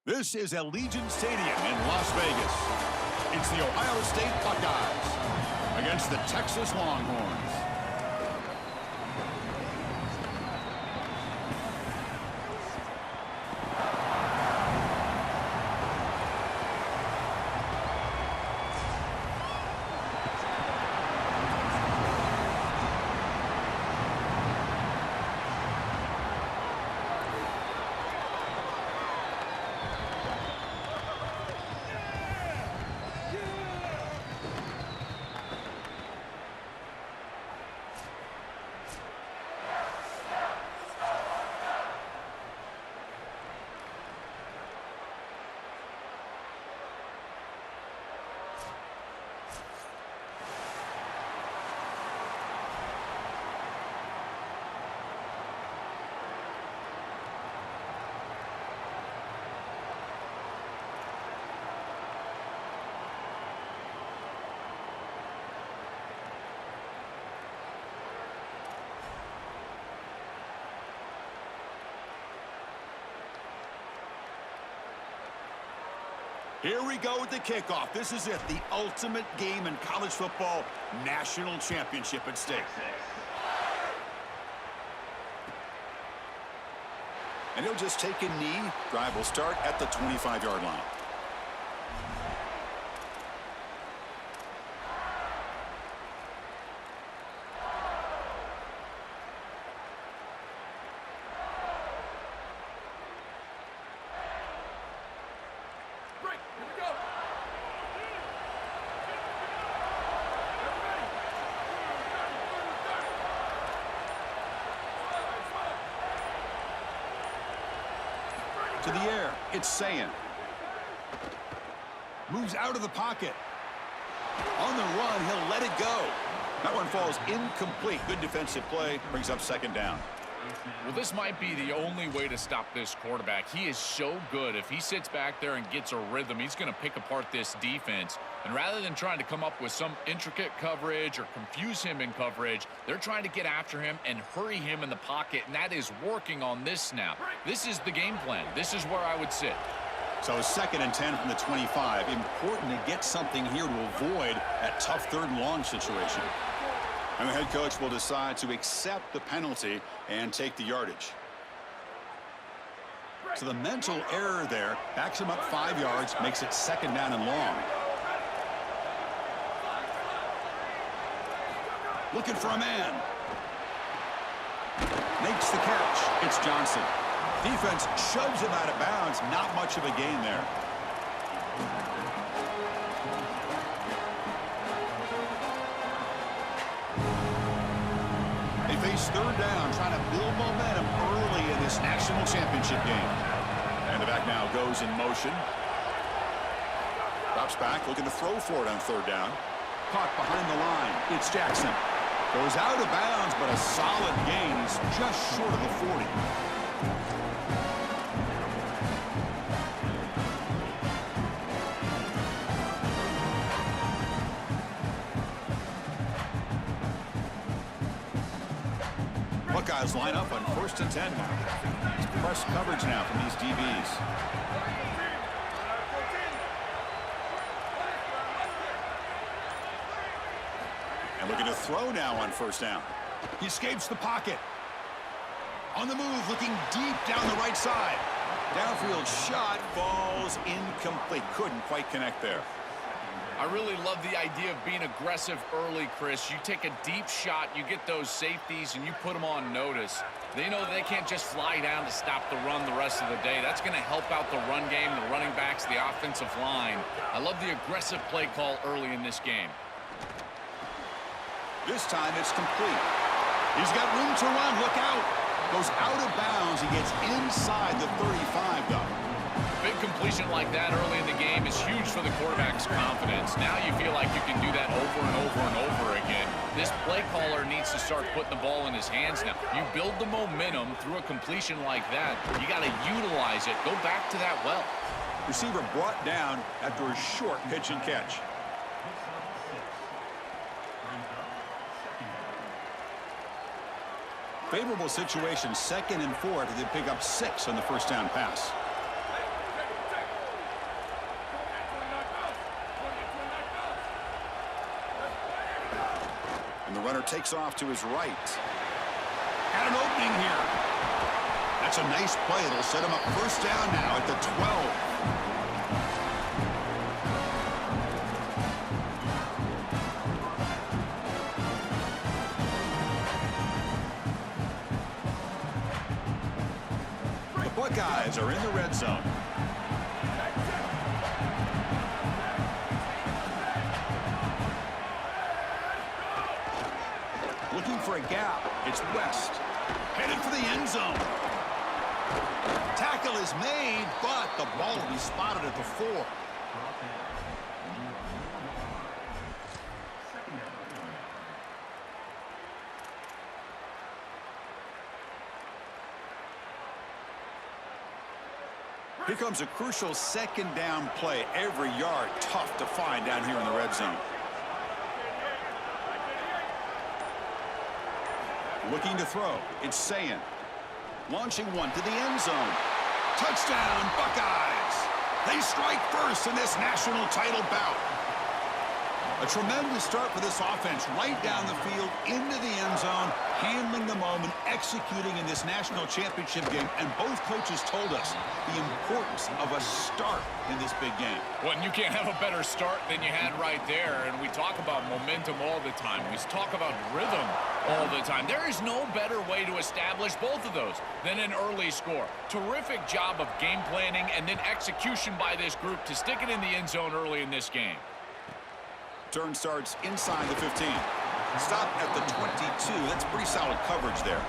This is Allegiant Stadium in Las Vegas. It's the Ohio State Buckeyes against the Texas Longhorns. Here we go with the kickoff. This is it, the ultimate game in college football, national championship at stake. And he'll just take a knee. Drive will start at the 25-yard line. To the air, it's Sayin. Moves out of the pocket. On the run, he'll let it go. That one falls incomplete. Good defensive play, brings up second down. Well, this might be the only way to stop this quarterback. He is so good. If he sits back there and gets a rhythm, he's going to pick apart this defense. And rather than trying to come up with some intricate coverage or confuse him in coverage, they're trying to get after him and hurry him in the pocket, and that is working on this snap. This is the game plan. This is where I would sit. So 2nd and 10 from the 25. Important to get something here to avoid that tough 3rd and long situation. And the head coach will decide to accept the penalty and take the yardage. So the mental error there backs him up 5 yards, makes it 2nd down and long. Looking for a man. Makes the catch. It's Johnson. Defense shoves him out of bounds. Not much of a gain there. They face 3rd down, trying to build momentum early in this national championship game. And the back now goes in motion. Drops back, looking to throw for it on 3rd down. Caught behind the line. It's Jackson. Goes out of bounds, but a solid gain. He's just short of the 40. Buckeyes line up on 1st and 10 now. It's press coverage now from these DBs. And looking to throw now on 1st down. He escapes the pocket. On the move, looking deep down the right side. Downfield shot falls incomplete. Couldn't quite connect there. I really love the idea of being aggressive early, Chris. You take a deep shot, you get those safeties, and you put them on notice. They know they can't just fly down to stop the run the rest of the day. That's going to help out the run game, the running backs, the offensive line. I love the aggressive play call early in this game. This time it's complete. He's got room to run. Look out. Goes out of bounds. He gets inside the 35, though. Big completion like that early in the game is huge for the quarterback's confidence. Now you feel like you can do that over and over and over again. This play caller needs to start putting the ball in his hands now. You build the momentum through a completion like that. You got to utilize it. Go back to that well. Receiver brought down after a short pitch and catch. Favorable situation, 2nd and 4 after they pick up 6 on the 1st down pass. the runner takes off to his right. Got an opening here. That's a nice play. It'll set him up first down now at the 12. The Buckeyes are in the red zone. Looking for a gap. It's West. Headed for the end zone. Tackle is made, but the ball will be spotted at the 4. Here comes a crucial second down play. Every yard tough to find down here in the red zone. Looking to throw. It's Sayin. Launching one to the end zone. Touchdown, Buckeyes. They strike first in this national title bout. A tremendous start for this offense right down the field into the end zone, handling the moment, executing in this national championship game. And both coaches told us the importance of a start in this big game. Well, and you can't have a better start than you had right there. And we talk about momentum all the time. We talk about rhythm all the time. There is no better way to establish both of those than an early score. Terrific job of game planning and then execution by this group to stick it in the end zone early in this game. Turn starts inside the 15. Stop at the 22. That's pretty solid coverage there.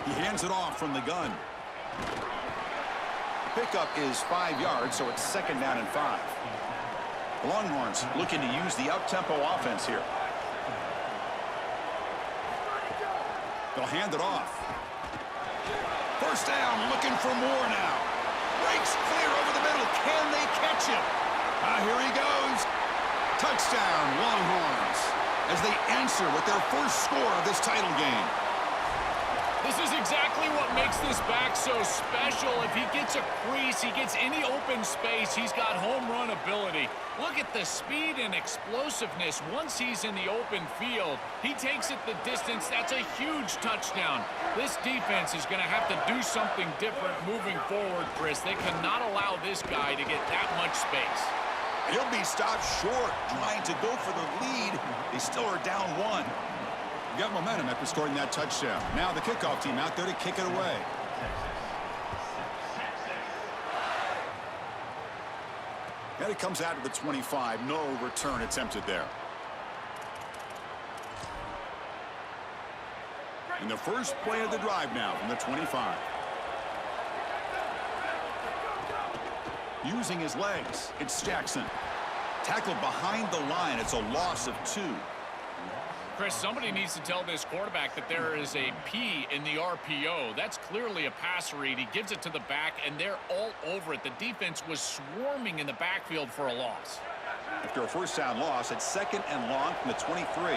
He hands it off from the gun. The pickup is 5 yards, so it's second down and 5. The Longhorns looking to use the up-tempo offense here. They'll hand it off. First down, looking for more now. Breaks clear over the middle. Can they catch him? Here he goes. Touchdown, Longhorns, as they answer with their first score of this title game. This is exactly what makes this back so special. If he gets a crease, he gets any open space, he's got home run ability. Look at the speed and explosiveness. Once he's in the open field, he takes it the distance. That's a huge touchdown. This defense is going to have to do something different moving forward, Chris. They cannot allow this guy to get that much space. He'll be stopped short, trying to go for the lead. They still are down 1. Got momentum after scoring that touchdown. Now the kickoff team out there to kick it away. And it comes out of the 25. No return attempted there. And the first play of the drive now from the 25. Using his legs, it's Jackson. Tackled behind the line. It's a loss of 2. Chris, somebody needs to tell this quarterback that there is a P in the RPO. That's clearly a pass read. He gives it to the back, and they're all over it. The defense was swarming in the backfield for a loss. After a first down loss, it's second and long from the 23.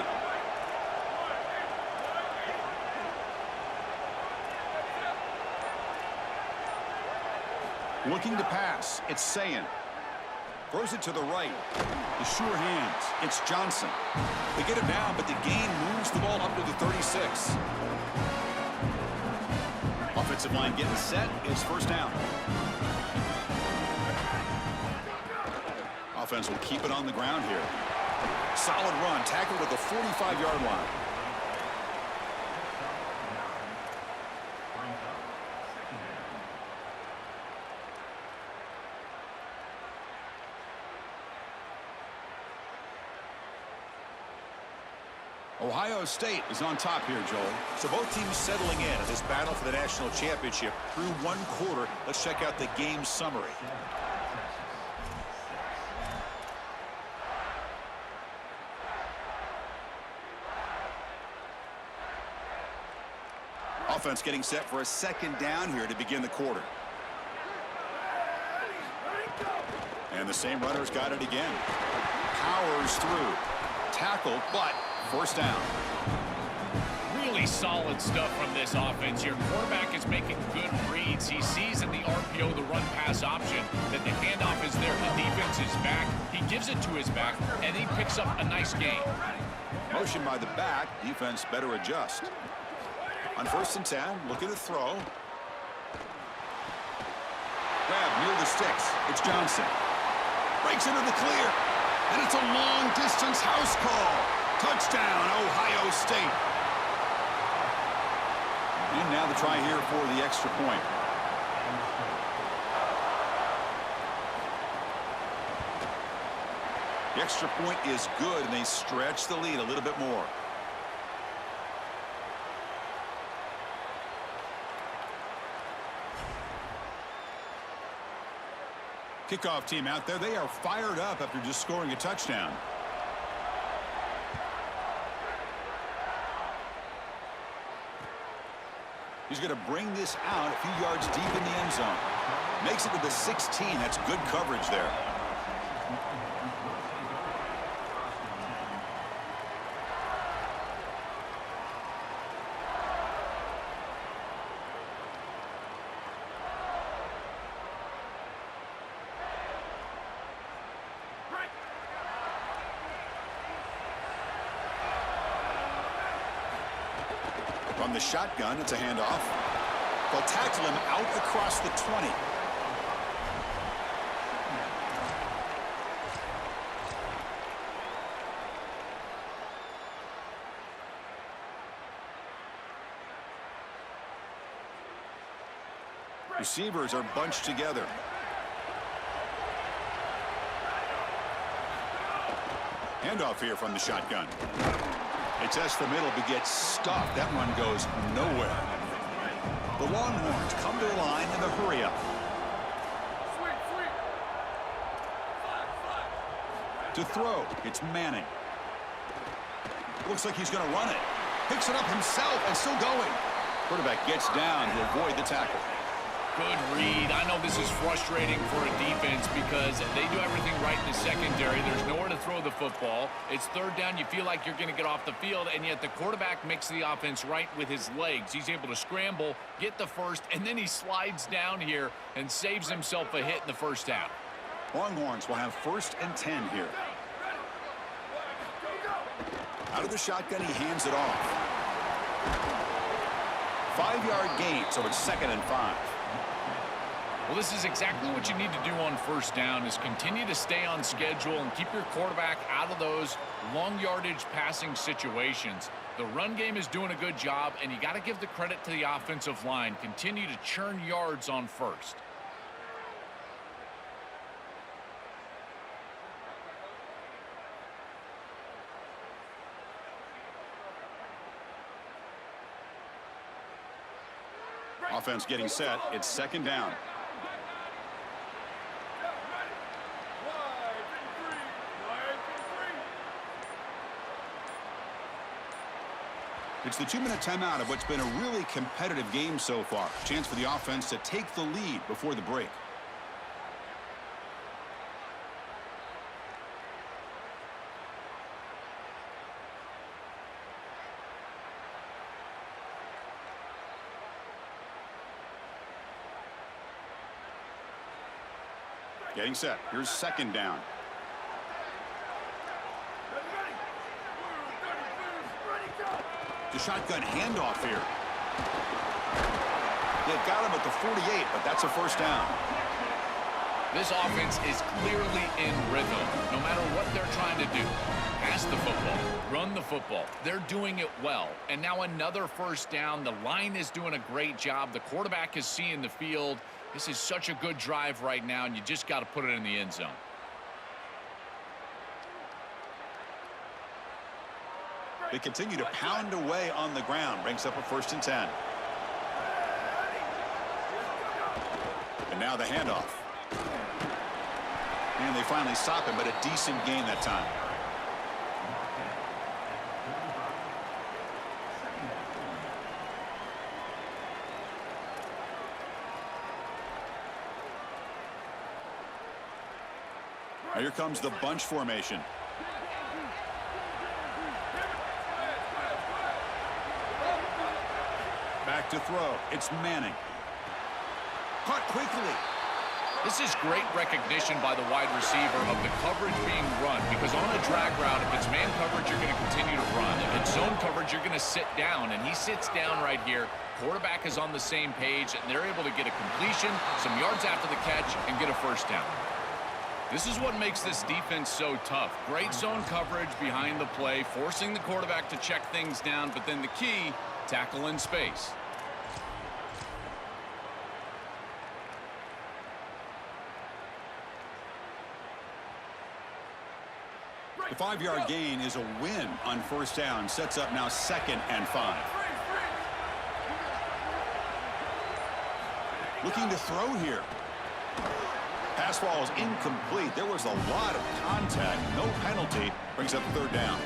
Looking to pass, it's Sayin. Throws it to the right. The sure hands. It's Johnson. They get it down, but the gain moves the ball up to the 36. Offensive line getting set. It's first down. Offense will keep it on the ground here. Solid run. Tackled at the 45-yard line. Ohio State is on top here, Joel. So both teams settling in this battle for the national championship through 1 quarter. Let's check out the game summary. Offense getting set for a second down here to begin the quarter. And the same runner's got it again. Powers through. Tackle, but first down. Really solid stuff from this offense here. Quarterback is making good reads. He sees in the RPO, the run-pass option, that the handoff is there. The defense is back. He gives it to his back, and he picks up a nice gain. Motion by the back. Defense better adjust. On 1st and 10, looking to throw. Grab near the sticks. It's Johnson. Breaks into the clear. And it's a long-distance house call. Touchdown, Ohio State. And now the try here for the extra point. The extra point is good, and they stretch the lead a little bit more. Kickoff team out there. They are fired up after just scoring a touchdown. He's going to bring this out a few yards deep in the end zone. Makes it to the 16. That's good coverage there. From the shotgun, it's a handoff. They'll tackle him out across the 20. Receivers are bunched together. Handoff here from the shotgun. They test the middle, but gets stuffed. That one goes nowhere. The Longhorns come to the line in the hurry-up. To throw, it's Manning. Looks like he's going to run it. Picks it up himself and still going. Quarterback gets down to avoid the tackle. Good read. I know this is frustrating for a defense because they do everything right in the secondary. There's nowhere to throw the football. It's 3rd down. You feel like you're going to get off the field, and yet the quarterback makes the offense right with his legs. He's able to scramble, get the first, and then he slides down here and saves himself a hit in the first half. Longhorns will have 1st and 10 here. Out of the shotgun, he hands it off. 5-yard gain, so it's 2nd and 5. Well, this is exactly what you need to do on 1st down is continue to stay on schedule and keep your quarterback out of those long yardage passing situations. The run game is doing a good job, and you got to give the credit to the offensive line. Continue to churn yards on 1st. Offense getting set. It's 2nd down. It's the 2-minute timeout of what's been a really competitive game so far. Chance for the offense to take the lead before the break. Getting set. Here's 2nd down. The shotgun handoff here. They've got him at the 48, but that's a 1st down. This offense is clearly in rhythm, no matter what they're trying to do. Pass the football, run the football. They're doing it well. And now another 1st down. The line is doing a great job. The quarterback is seeing the field. This is such a good drive right now, and you just got to put it in the end zone. They continue to pound away on the ground. Brings up a 1st and 10. And now the handoff. And they finally stop him, but a decent gain that time. Now here comes the bunch formation. Back to throw. It's Manning. Caught quickly. This is great recognition by the wide receiver of the coverage being run, because on a drag route, if it's man coverage, you're going to continue to run. If it's zone coverage, you're going to sit down, and he sits down right here. Quarterback is on the same page, and they're able to get a completion, some yards after the catch, and get a first down. This is what makes this defense so tough. Great zone coverage behind the play, forcing the quarterback to check things down, but then the key, tackle in space. The 5-yard gain is a win on first down. Sets up now 2nd and 5. Looking to throw here. Pass ball is incomplete. There was a lot of contact. No penalty. Brings up 3rd down.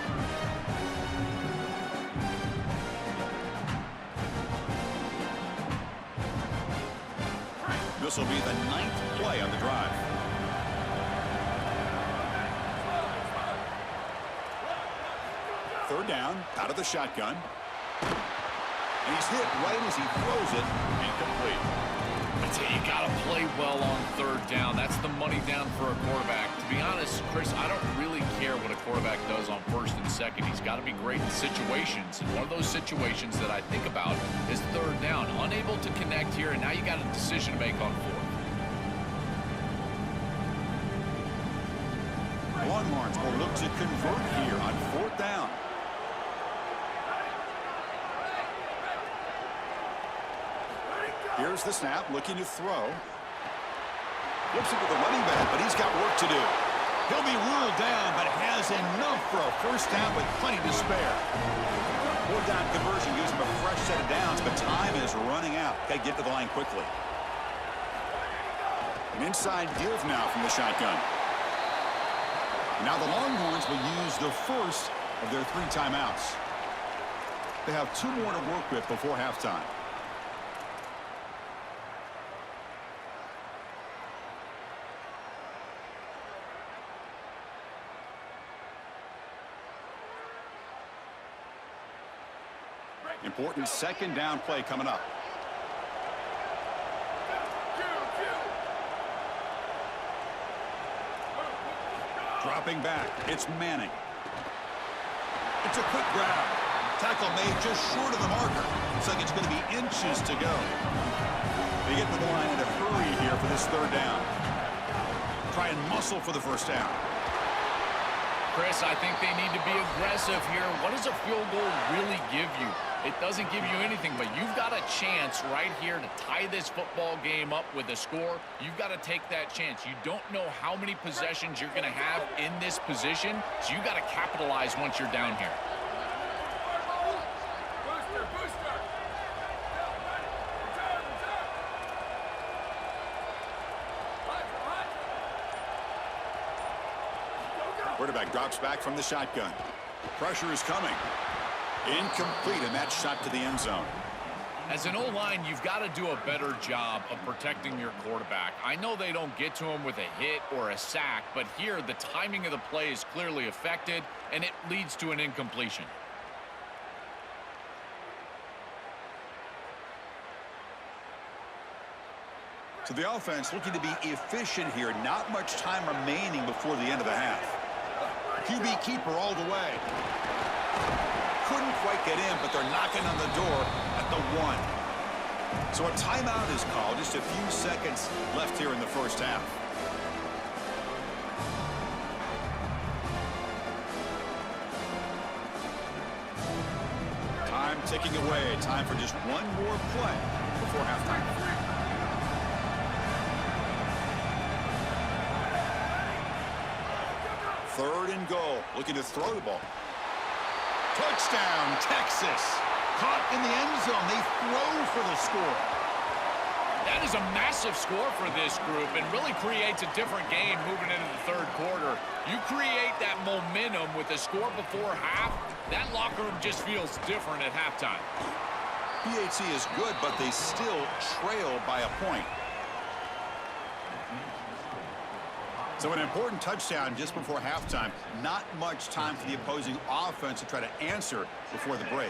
This will be the 9th play on the drive. Third down, out of the shotgun. And he's hit right as he throws it. Incomplete. I tell you, you got to play well on 3rd down. That's the money down for a quarterback. To be honest, Chris, I don't really care what a quarterback does on 1st and 2nd. He's got to be great in situations. And one of those situations that I think about is 3rd down. Unable to connect here, and now you got a decision to make on 4th. Longhorns will look to convert here on 4th down. Here's the snap, looking to throw. Flips it to the running back, but he's got work to do. He'll be ruled down, but has enough for a first down with plenty to spare. 4th down conversion gives him a fresh set of downs, but time is running out. Got to get to the line quickly. An inside give now from the shotgun. Now the Longhorns will use the first of their 3 timeouts. They have 2 more to work with before halftime. Important 2nd down play coming up. Dropping back, it's Manning. It's a quick grab. Tackle made just short of the marker. Looks like it's going to be inches to go. They get to the line in a hurry here for this 3rd down. Try and muscle for the first down. Chris, I think they need to be aggressive here. What does a field goal really give you? It doesn't give you anything, but you've got a chance right here to tie this football game up with a score. You've got to take that chance. You don't know how many possessions you're going to have in this position, so you've got to capitalize once you're down here. Quarterback drops back from the shotgun. Pressure is coming. Incomplete, and that shot to the end zone. As an O-line, you've got to do a better job of protecting your quarterback. I know they don't get to him with a hit or a sack, but here the timing of the play is clearly affected, and it leads to an incompletion. So the offense looking to be efficient here. Not much time remaining before the end of the half. QB keeper all the way. Couldn't quite get in, but they're knocking on the door at the 1. So a timeout is called. Just a few seconds left here in the first half. Time ticking away. Time for just one more play before halftime. Third and goal. Looking to throw the ball. Touchdown, Texas. Caught in the end zone. They throw for the score. That is a massive score for this group and really creates a different game moving into the 3rd quarter. You create that momentum with a score before half, that locker room just feels different at halftime. PAT is good, but they still trail by a point. So an important touchdown just before halftime. Not much time for the opposing offense to try to answer before the break.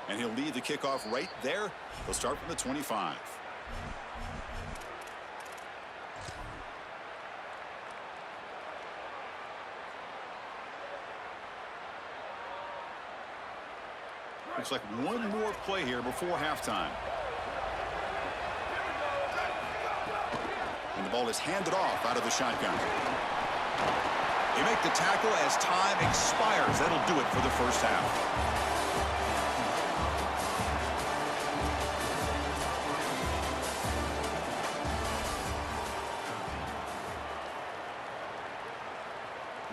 And he'll lead the kickoff right there. They'll start from the 25. Looks like one more play here before halftime. And the ball is handed off out of the shotgun. They make the tackle as time expires. That'll do it for the first half.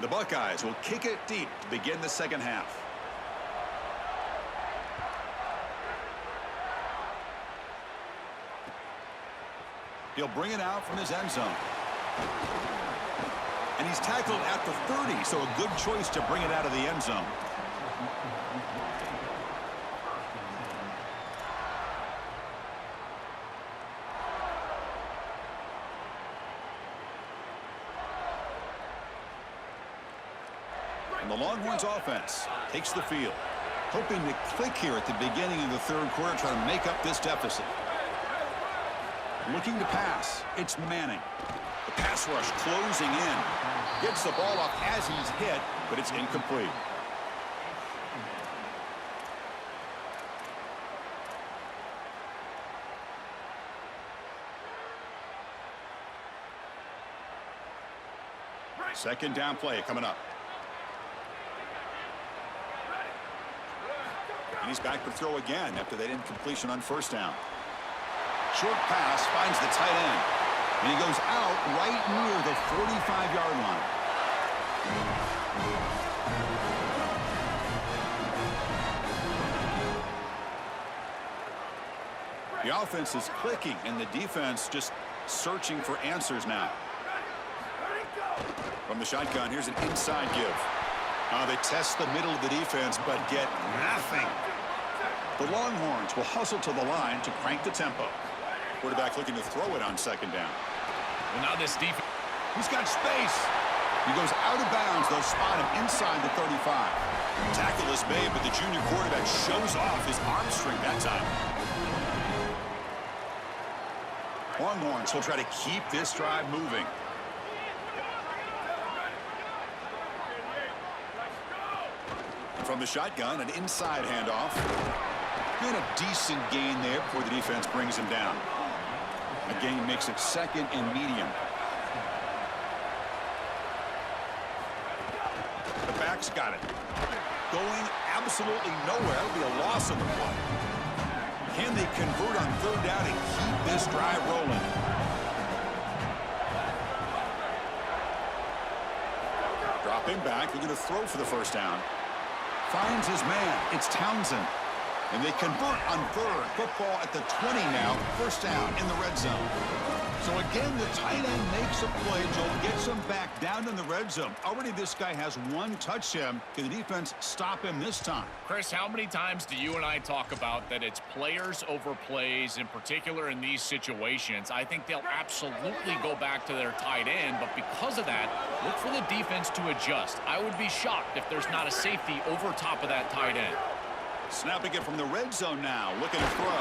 The Buckeyes will kick it deep to begin the second half. He'll bring it out from his end zone. And he's tackled at the 30, so a good choice to bring it out of the end zone. And the Longhorns offense takes the field, hoping to click here at the beginning of the third quarter, try to make up this deficit. Looking to pass. It's Manning. The pass rush closing in. Gets the ball off as he's hit, but it's incomplete. Second down play coming up. And he's back to throw again after that incompletion on first down. Short pass finds the tight end. And he goes out right near the 45-yard line. The offense is clicking, and the defense just searching for answers now. From the shotgun, here's an inside give. They test the middle of the defense, but get nothing. The Longhorns will hustle to the line to crank the tempo. Quarterback looking to throw it on second down. Well, now this defense. He's got space. He goes out of bounds. They'll spot him inside the 35. Tackle is made, but the junior quarterback shows off his arm strength that time. Longhorns will try to keep this drive moving. And from the shotgun, an inside handoff. And a decent gain there before the defense brings him down. A gain makes it second and medium. The back's got it. Going absolutely nowhere. It'll be a loss of the play. Can they convert on third down and keep this drive rolling? Dropping back, looking to throw for the first down. Finds his man. It's Townsend. And they convert on third. Football at the 20 now. First down in the red zone. So again, the tight end makes a play. Joel gets him back down in the red zone. Already this guy has one touchdown. Can the defense stop him this time? Chris, how many times do you and I talk about that it's players over plays, in particular in these situations? I think they'll absolutely go back to their tight end, but because of that, look for the defense to adjust. I would be shocked if there's not a safety over top of that tight end. Snapping it from the red zone now, looking to throw.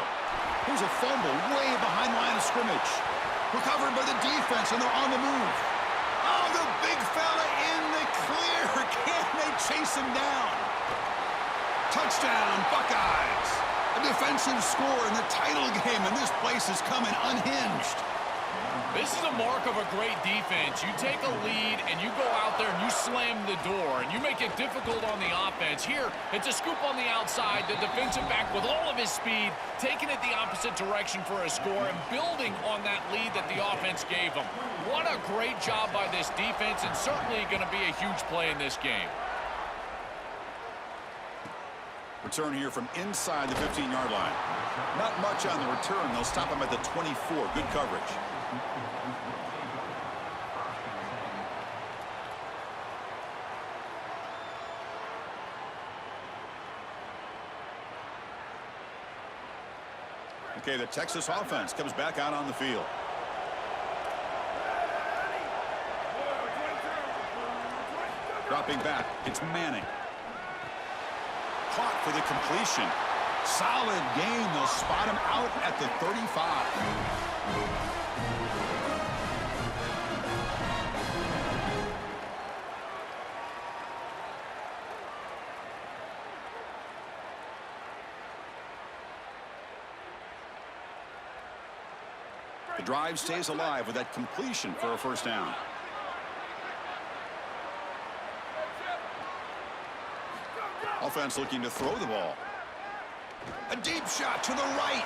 Here's a fumble way behind the line of scrimmage. Recovered by the defense, and they're on the move. Oh, the big fella in the clear. Can they chase him down? Touchdown, Buckeyes. A defensive score in the title game, and this place is coming unhinged. This is a mark of a great defense. You take a lead and you go out there and you slam the door and you make it difficult on the offense. Here, it's a scoop on the outside. The defensive back with all of his speed, taking it the opposite direction for a score and building on that lead that the offense gave him. What a great job by this defense, and certainly going to be a huge play in this game. Return here from inside the 15-yard line. Not much on the return. They'll stop him at the 24. Good coverage. Okay, the Texas offense comes back out on the field. Dropping back, it's Manning. Caught for the completion. Solid gain. They'll spot him out at the 35. The drive stays alive with that completion for a first down. Offense looking to throw the ball. A deep shot to the right.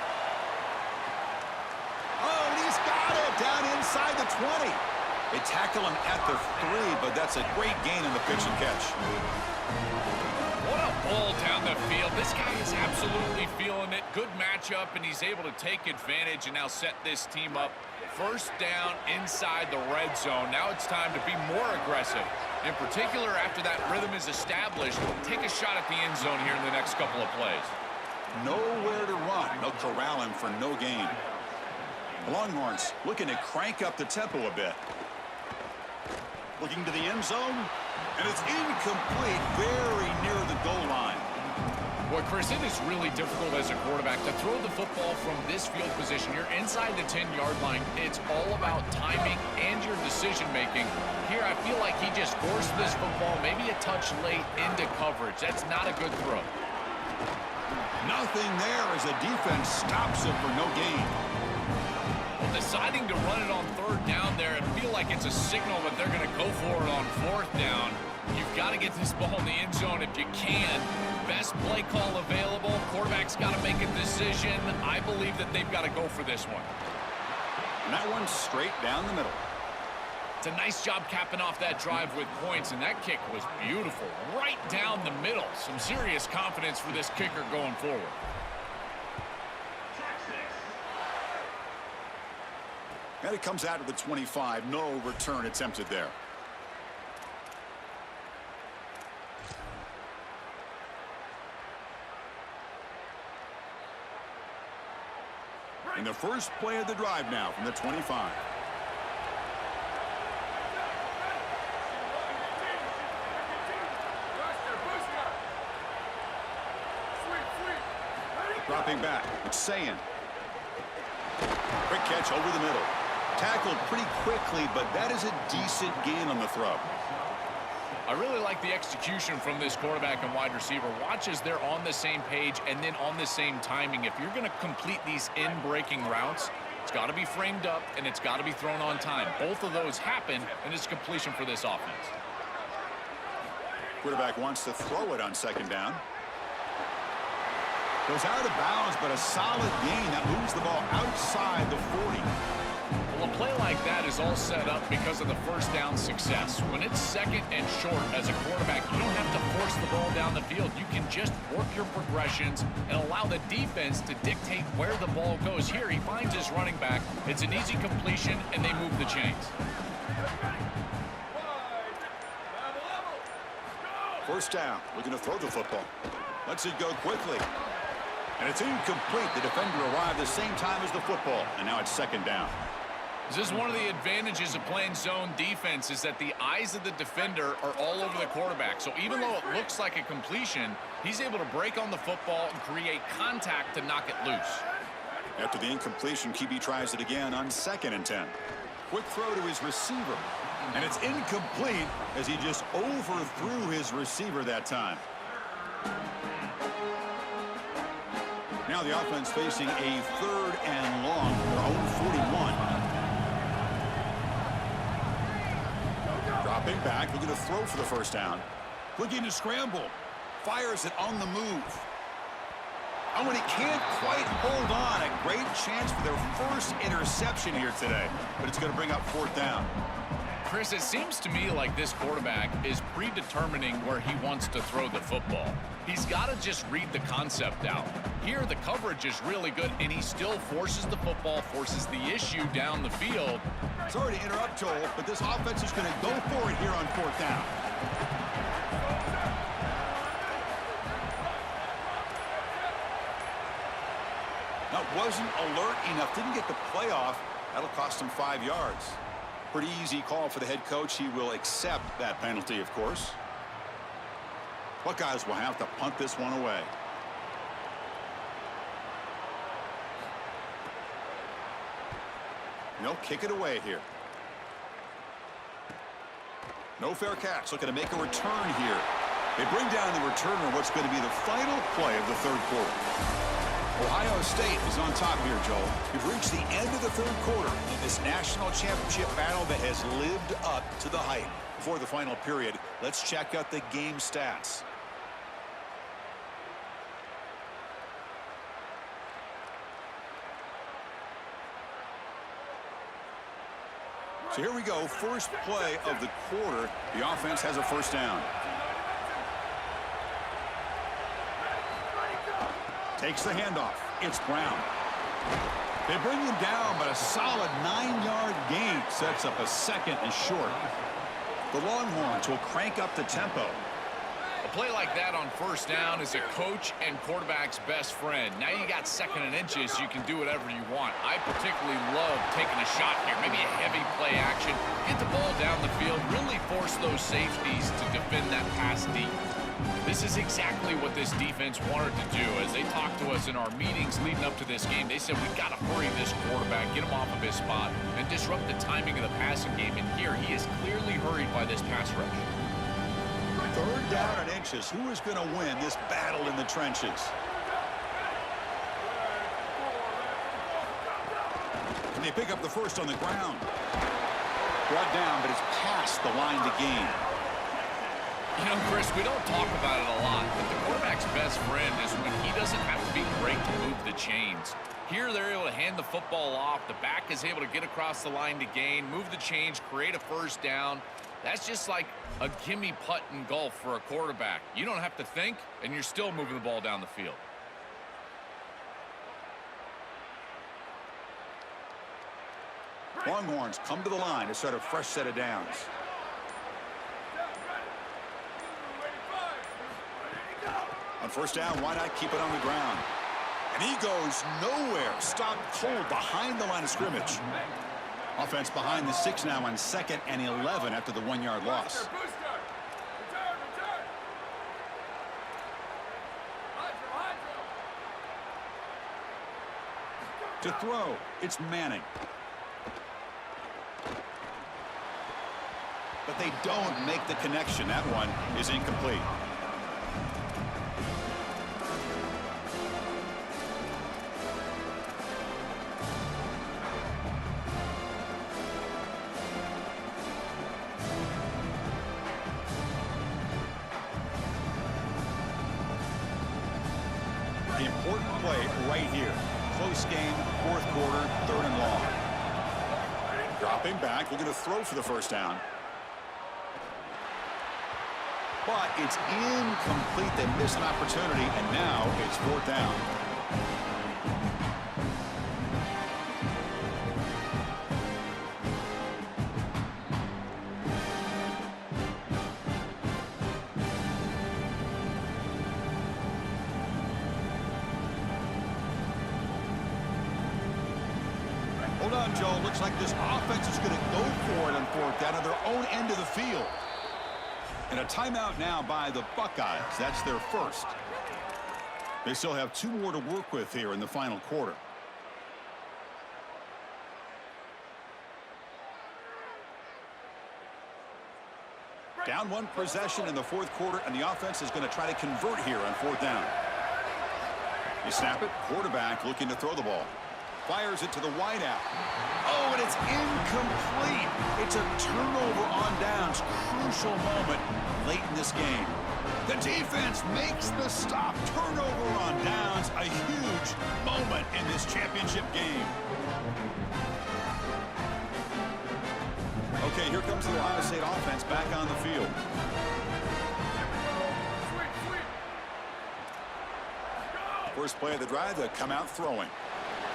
Oh, and he's got it down inside the 20. They tackle him at the 3, but that's a great gain on the pitch and catch. What a ball down the field. This guy is absolutely feeling it. Good matchup, and he's able to take advantage and now set this team up. First down inside the red zone. Now it's time to be more aggressive. In particular, after that rhythm is established, take a shot at the end zone here in the next couple of plays. Nowhere to run. They'll corral him for no gain. The Longhorns looking to crank up the tempo a bit. Looking to the end zone, and it's incomplete, very near the goal line. Boy, Chris, it is really difficult as a quarterback to throw the football from this field position. You're inside the 10-yard line. It's all about timing and your decision-making. Here, I feel like he just forced this football maybe a touch late into coverage. That's not a good throw. Nothing there as the defense stops it for no gain. Well, deciding to run it on third down there, I feel like it's a signal that they're going to go for it on fourth down. You've got to get this ball in the end zone if you can. Best play call available. Quarterback's got to make a decision. I believe that they've got to go for this one. And that one's straight down the middle. It's a nice job capping off that drive with points, and that kick was beautiful. Right down the middle. Some serious confidence for this kicker going forward. And it comes out of the 25. No return attempted there. In the first play of the drive now from the 25. Dropping back, it's Sayin. Quick catch over the middle. Tackled pretty quickly, but that is a decent gain on the throw. I really like the execution from this quarterback and wide receiver. Watch as they're on the same page and then on the same timing. If you're going to complete these in-breaking routes, it's got to be framed up and it's got to be thrown on time. Both of those happen, and it's completion for this offense. Quarterback wants to throw it on second down. Goes out of bounds, but a solid gain that moves the ball outside the 40. Well, a play like that is all set up because of the first down success. When it's second and short as a quarterback, you don't have to force the ball down the field. You can just work your progressions and allow the defense to dictate where the ball goes. Here, he finds his running back. It's an easy completion, and they move the chains. First down, looking to throw the football. Lets it go quickly. And it's incomplete. The defender arrived the same time as the football, and now it's second down. This is one of the advantages of playing zone defense is that the eyes of the defender are all over the quarterback. So even though it looks like a completion, he's able to break on the football and create contact to knock it loose. After the incompletion, QB tries it again on 2nd and 10. Quick throw to his receiver. And it's incomplete as he just overthrew his receiver that time. Now the offense facing a 3rd and long from their own 41. Dropping back, looking to throw for the first down. Looking to scramble. Fires it on the move. Oh, and he can't quite hold on. A great chance for their first interception here today. But it's going to bring up 4th down. Chris, it seems to me like this quarterback is predetermining where he wants to throw the football. He's got to just read the concept out. Here, the coverage is really good, and he still forces the football, forces the issue down the field. Sorry to interrupt, Joel, but this offense is going to go for it here on 4th down. That wasn't alert enough. Didn't get the play off. That'll cost him 5 yards. Pretty easy call for the head coach. He will accept that penalty, of course. Buckeyes will have to punt this one away. No, kick it away here. No fair catch. Looking to make a return here. They bring down the returner on what's going to be the final play of the third quarter. Ohio State is on top here, Joel. We've reached the end of the third quarter in this national championship battle that has lived up to the hype. Before the final period, let's check out the game stats. So here we go, first play of the quarter. The offense has a first down. Takes the handoff. It's Brown. They bring him down, but a solid 9-yard gain sets up a second and short. The Longhorns will crank up the tempo. A play like that on first down is a coach and quarterback's best friend. Now you got second and inches, you can do whatever you want. I particularly love taking a shot here, maybe a heavy play action, get the ball down the field, really force those safeties to defend that pass deep. This is exactly what this defense wanted to do. As they talked to us in our meetings leading up to this game, they said we've got to hurry this quarterback, get him off of his spot, and disrupt the timing of the passing game. And here he is clearly hurried by this pass rush. Third down and inches. Who is going to win this battle in the trenches? Can they pick up the first on the ground? Brought down, but it's past the line to gain. You know, Chris, we don't talk about it a lot, but the quarterback's best friend is when he doesn't have to be great to move the chains. Here, they're able to hand the football off. The back is able to get across the line to gain, move the chains, create a first down. That's just like a gimme putt in golf for a quarterback. You don't have to think, and you're still moving the ball down the field. Longhorns come to the line to start a fresh set of downs. On first down, why not keep it on the ground? And he goes nowhere. Stopped cold behind the line of scrimmage. Offense behind the 6 now on 2nd and 11 after the 1-yard loss. To throw, it's Manning. But they don't make the connection. That one is incomplete. The important play right here. Close game, fourth quarter, 3rd and long. Dropping back, looking to throw for the first down. But it's incomplete. They miss an opportunity, and now it's 4th down. Hold on, Joe. Looks like this offense is going to go for it on 4th down at their own end of the field. And a timeout now by the Buckeyes. That's their first. They still have 2 more to work with here in the final quarter. Down 1 possession in the 4th quarter, and the offense is going to try to convert here on 4th down. You snap it. Quarterback looking to throw the ball. Fires it to the wideout. Oh, and it's incomplete. It's a turnover on downs. Crucial moment late in this game. The defense makes the stop. Turnover on downs. A huge moment in this championship game. Okay, here comes the Ohio State offense back on the field. First play of the drive, they come out throwing.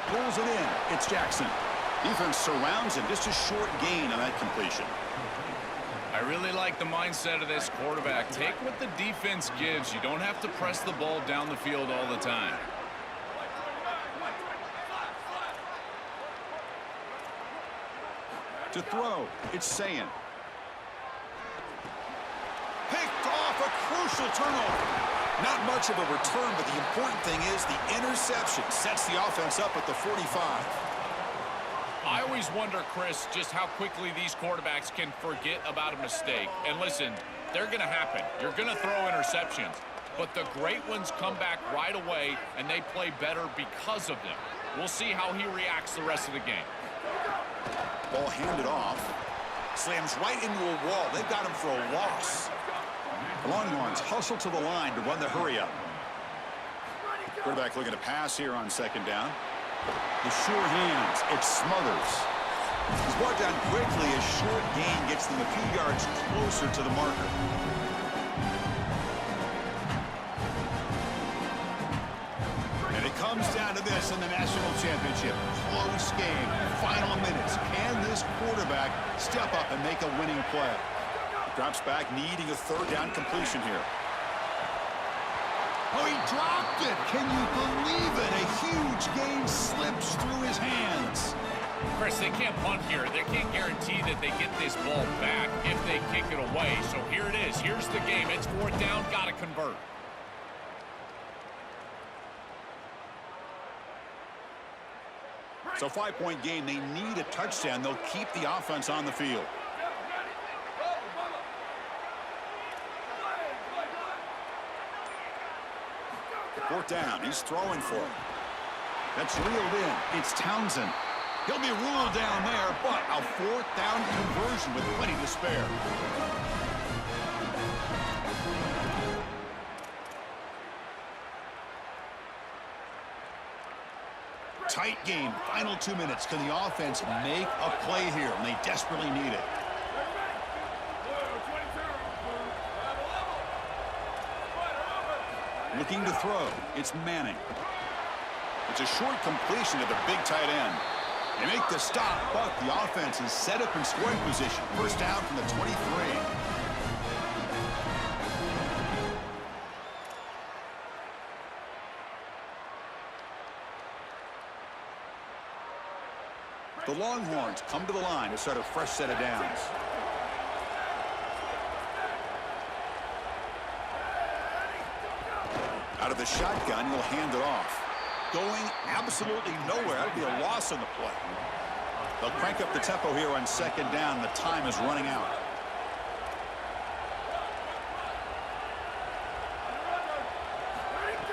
Pulls it in. It's Jackson. Defense surrounds him. Just a short gain on that completion. I really like the mindset of this quarterback. Take what the defense gives. You don't have to press the ball down the field all the time. To throw, it's Sayin. Picked off a crucial turnover. Not much of a return, but the important thing is the interception sets the offense up at the 45. I always wonder, Chris, just how quickly these quarterbacks can forget about a mistake. And listen, they're going to happen. You're going to throw interceptions. But the great ones come back right away, and they play better because of them. We'll see how he reacts the rest of the game. Ball handed off. Slams right into a wall. They've got him for a loss. The Longhorns hustle to the line to run the hurry-up. Quarterback looking to pass here on second down. The sure hands. It smothers. He's brought down quickly as short gain gets them a few yards closer to the marker. And it comes down to this in the national championship. Close game. Final minutes. Can this quarterback step up and make a winning play? Drops back, needing a third down completion here. Oh, he dropped it. Can you believe it? A huge gain slips through his hands. Chris, they can't punt here. They can't guarantee that they get this ball back if they kick it away. So here it is. Here's the game. It's fourth down. Got to convert. So 5-point game. They need a touchdown. They'll keep the offense on the field. Fourth down. He's throwing for it. That's reeled in. It's Townsend. He'll be ruled down there, but a fourth down conversion with plenty to spare. Tight game. Final 2 minutes. Can the offense make a play here? And they desperately need it. Looking to throw. It's Manning. It's a short completion to the big tight end. They make the stop, but the offense is set up in scoring position. First down from the 23. The Longhorns come to the line to start a fresh set of downs. Out of the shotgun, he'll hand it off. Going absolutely nowhere. That would be a loss on the play. They'll crank up the tempo here on second down. The time is running out.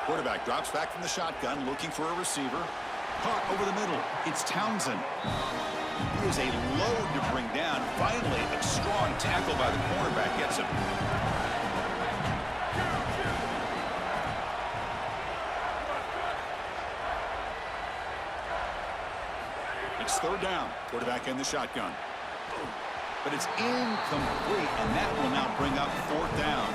Quarterback drops back from the shotgun, looking for a receiver. Caught over the middle. It's Townsend. He is a load to bring down. Finally, a strong tackle by the cornerback gets him. It's third down. Quarterback in the shotgun. But it's incomplete, and that will now bring up fourth down.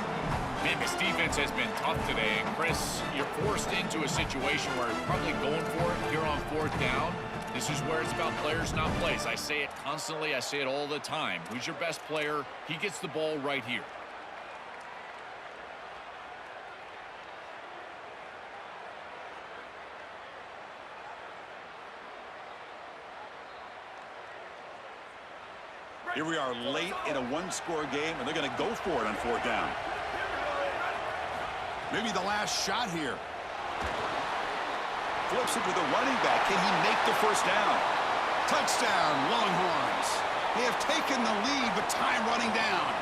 Man, this defense has been tough today. And, Chris, you're forced into a situation where you're probably going for it here on fourth down. This is where it's about players, not plays. I say it constantly. I say it all the time. Who's your best player? He gets the ball right here. Here we are late in a one-score game, and they're going to go for it on fourth down. Maybe the last shot here. Flips it to the running back. Can he make the first down? Touchdown, Longhorns. They have taken the lead, but time running down.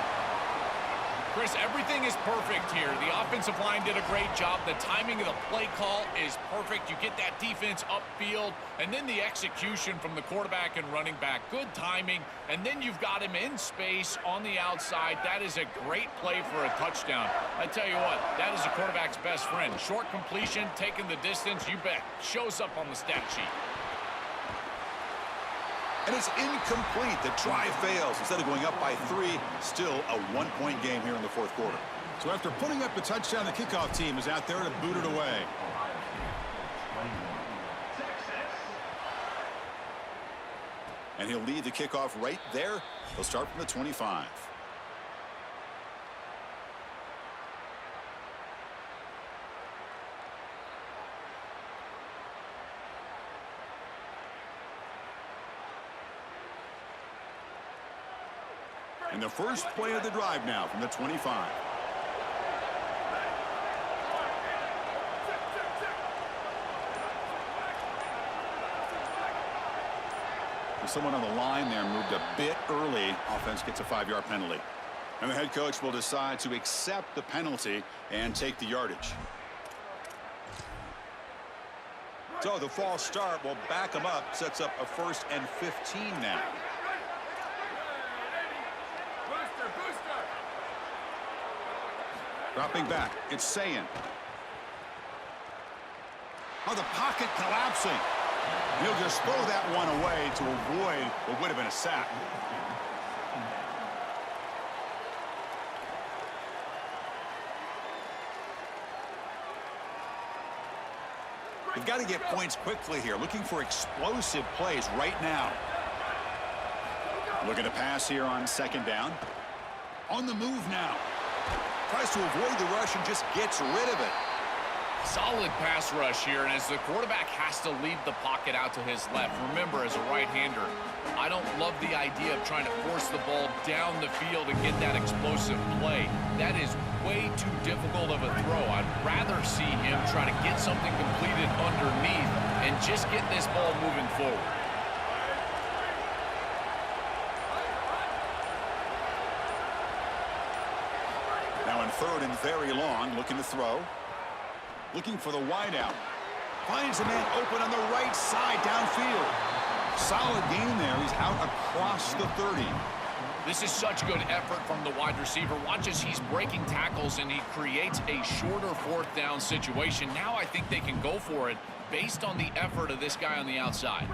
Chris, everything is perfect here. The offensive line did a great job. The timing of the play call is perfect. You get that defense upfield, and then the execution from the quarterback and running back. Good timing, and then you've got him in space on the outside. That is a great play for a touchdown. I tell you what, that is a quarterback's best friend. Short completion, taking the distance, you bet. Shows up on the stat sheet. And it's incomplete. The try fails. Instead of going up by 3, still a one-point game here in the fourth quarter. So after putting up the touchdown, the kickoff team is out there to boot it away. And he'll lead the kickoff right there. He'll start from the 25. And the first play of the drive now from the 25. Someone on the line there moved a bit early. Offense gets a 5-yard penalty. And the head coach will decide to accept the penalty and take the yardage. So the false start will back them up. Sets up a 1st and 15 now. Dropping back. It's Sayin. Oh, the pocket collapsing. He'll just throw that one away to avoid what would have been a sack. You've got to get points quickly here. Looking for explosive plays right now. Looking to pass here on 2nd down. On the move now. Tries to avoid the rush and just gets rid of it. Solid pass rush here, and as the quarterback has to leave the pocket out to his left. Remember, as a right-hander, I don't love the idea of trying to force the ball down the field and get that explosive play. That is way too difficult of a throw. I'd rather see him try to get something completed underneath and just get this ball moving forward. Now in 3rd and very long, looking to throw. Looking for the wideout. Finds a man open on the right side downfield. Solid gain there. He's out across the 30. This is such good effort from the wide receiver. Watch as he's breaking tackles and he creates a shorter 4th down situation. Now I think they can go for it based on the effort of this guy on the outside.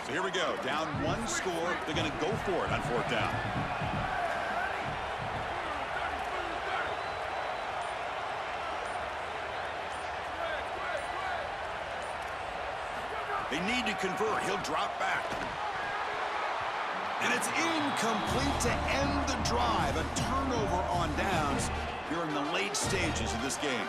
So here we go. Down 1 score. They're going to go for it on 4th down. They need to convert. He'll drop back. And it's incomplete to end the drive. A turnover on downs here in the late stages of this game.